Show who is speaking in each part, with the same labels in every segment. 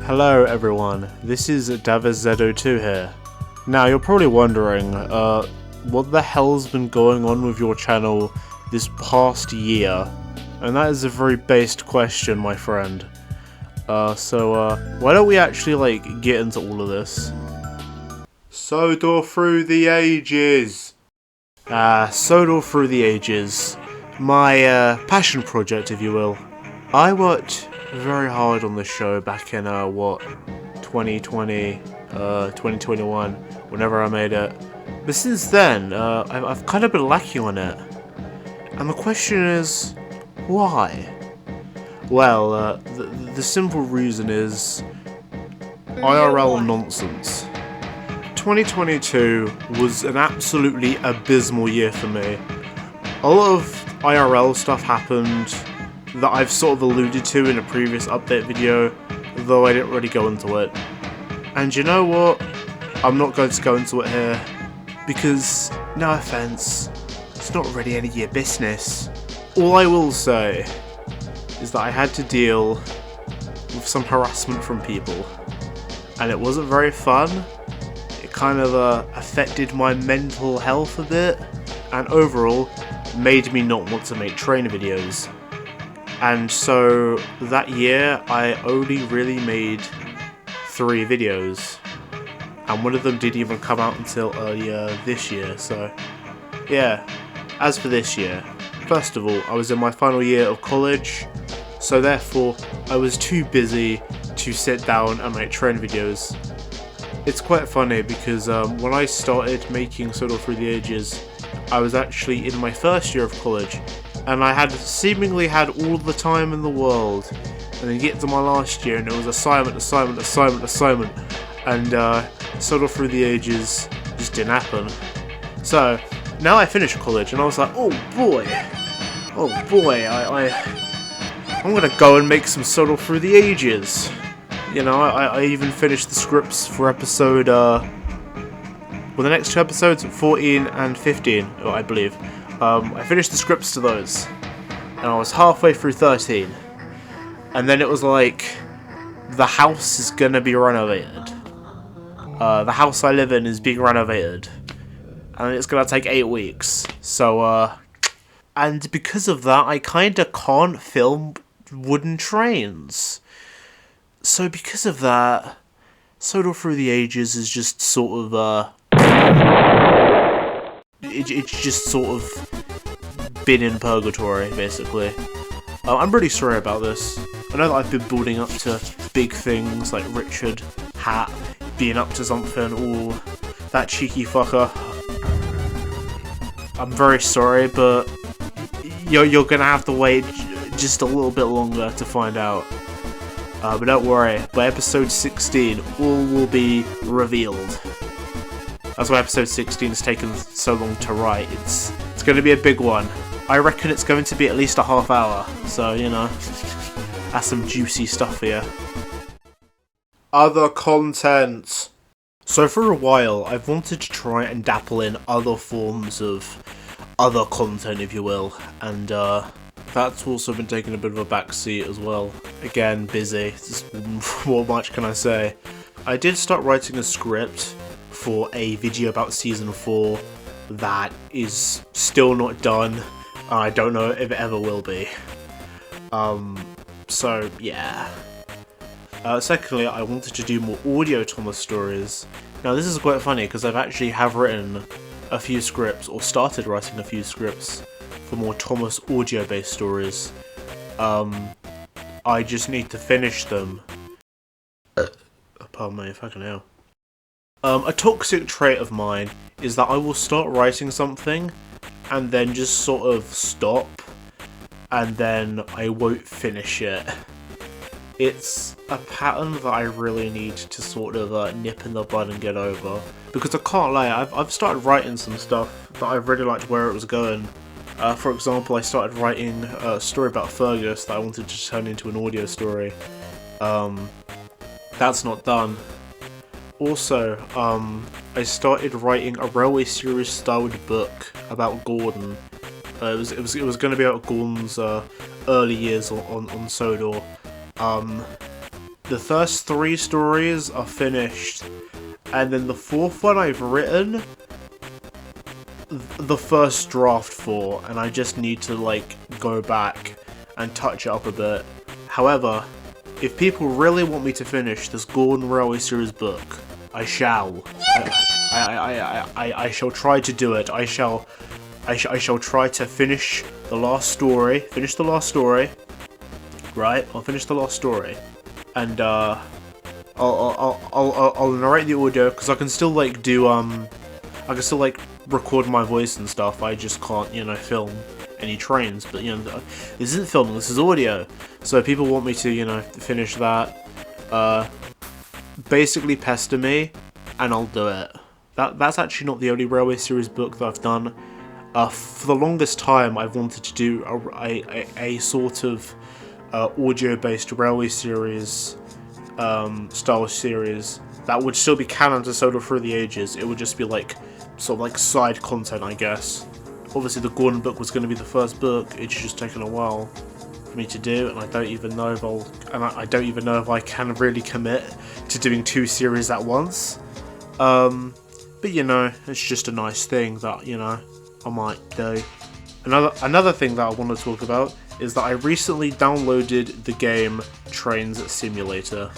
Speaker 1: Hello everyone, this is DavezZ02 here. Now you're probably wondering, what the hell's been going on with your channel this past year? And that is a very based question, my friend. So why don't we actually get into all of this? Sodor through the ages! Sodor through the ages. My passion project, if you will. I worked very hard on this show back in 2020, 2021, whenever I made it. But since then, I've kind of been lacking on it. And the question is, why? Well, the simple reason is IRL nonsense. 2022 was an absolutely abysmal year for me. A lot of IRL stuff happened that I've sort of alluded to in a previous update video, though I didn't really go into it. And you know what? I'm not going to go into it here, because, no offense, it's not really any of your business. All I will say is that I had to deal with some harassment from people, and it wasn't very fun. It kind of affected my mental health a bit, and overall made me not want to make trainer videos. And so that year I only really made 3 videos, and one of them didn't even come out until earlier this year. So yeah, as for this year, first of all, I was in my final year of college, so therefore I was too busy to sit down and make train videos. It's quite funny because when I started making Sodor Through the Ages, I was actually in my first year of college, and I had seemingly had all the time in the world, and then get to my last year and it was assignment, and Sodor Through the Ages just didn't happen. So now I finished college and I was like, oh boy, I'm gonna go and make some Sodor Through the Ages. You know, I even finished the scripts for episode, well, the next 2 episodes, 14 and 15, I believe. I finished the scripts to those, and I was halfway through 13, and then it was like, the house is gonna be renovated. The house I live in is being renovated, and it's gonna take 8 weeks, so, and because of that, I kinda can't film wooden trains. So because of that, Sodor Through the Ages is just sort of, it's just sort of been in purgatory, basically. I'm really sorry about this. I know that I've been building up to big things like Richard Hat being up to something. Ooh, that cheeky fucker. I'm very sorry, but you're gonna have to wait just a little bit longer to find out. But don't worry, by episode 16, all will be revealed. That's why episode 16 has taken so long to write. It's going to be a big one. I reckon it's going to be at least a half hour, so, you know, that's some juicy stuff here. Other content. So for a while, I've wanted to try and dabble in other forms of other content, if you will, and that's also been taking a bit of a backseat as well. Again, busy. Just, what much can I say? I did start writing a script for a video about season 4 that is still not done, and I don't know if it ever will be. So yeah. Secondly, I wanted to do more audio Thomas stories. Now this is quite funny because I've actually written a few scripts, or started writing a few scripts for more Thomas audio based stories. I just need to finish them. Pardon me, fucking hell. A toxic trait of mine is that I will start writing something and then just sort of stop, and then I won't finish it. It's a pattern that I really need to sort of nip in the bud and get over, because I can't lie, I've started writing some stuff that I really liked where it was going. For example, I started writing a story about Fergus that I wanted to turn into an audio story. That's not done. Also, I started writing a Railway Series styled book about Gordon. It was going to be about Gordon's early years on Sodor. The first 3 stories are finished, and then the 4th one I've written the first draft for, and I just need to like go back and touch it up a bit. However, if people really want me to finish this Gordon Railway series book, I shall. I shall try to do it. I shall try to finish the last story. Right? I'll finish the last story, and I'll narrate the audio, because I can still like do I can still like record my voice and stuff. I just can't, you know, film any trains. But you know, this isn't filming. This is audio. So if people want me to, you know, finish that, basically pester me, and I'll do it. That's actually not the only Railway series book that I've done. For the longest time, I've wanted to do a sort of audio-based Railway series, style series that would still be canon to Soda Through the Ages. It would just be like sort of like side content, I guess. Obviously, the Gordon book was going to be the first book. It's just taken a while for me to do, and I don't even know if I don't even know if I can really commit to doing 2 series at once. But you know, it's just a nice thing that, you know, I might do. Another thing that I want to talk about is that I recently downloaded the game Trains Simulator,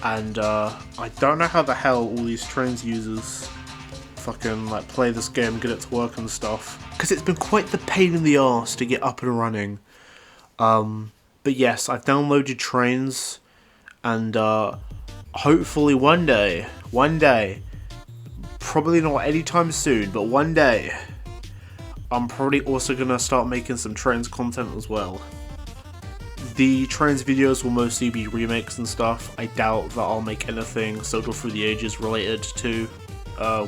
Speaker 1: and I don't know how the hell all these trains users fucking like play this game, get it to work and stuff, because it's been quite the pain in the arse to get up and running. But yes, I've downloaded Trains, and hopefully one day, probably not anytime soon, but one day, I'm probably also gonna start making some Trains content as well. The Trains videos will mostly be remakes and stuff. I doubt that I'll make anything Soda Through the Ages related to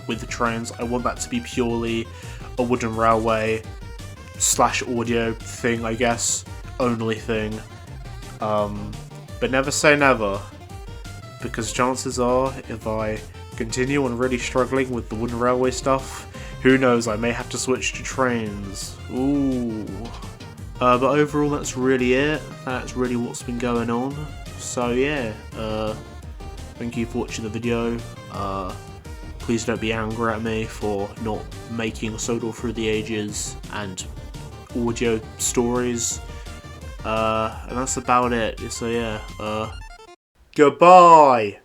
Speaker 1: with the trains. I want that to be purely a wooden railway / audio thing, I guess, only thing. But never say never, because chances are, if I continue on really struggling with the wooden railway stuff, who knows, I may have to switch to trains. Ooh. But overall, that's really it. That's really what's been going on. So yeah, thank you for watching the video. Please don't be angry at me for not making Soda Through the Ages and audio stories. And that's about it. So yeah, goodbye!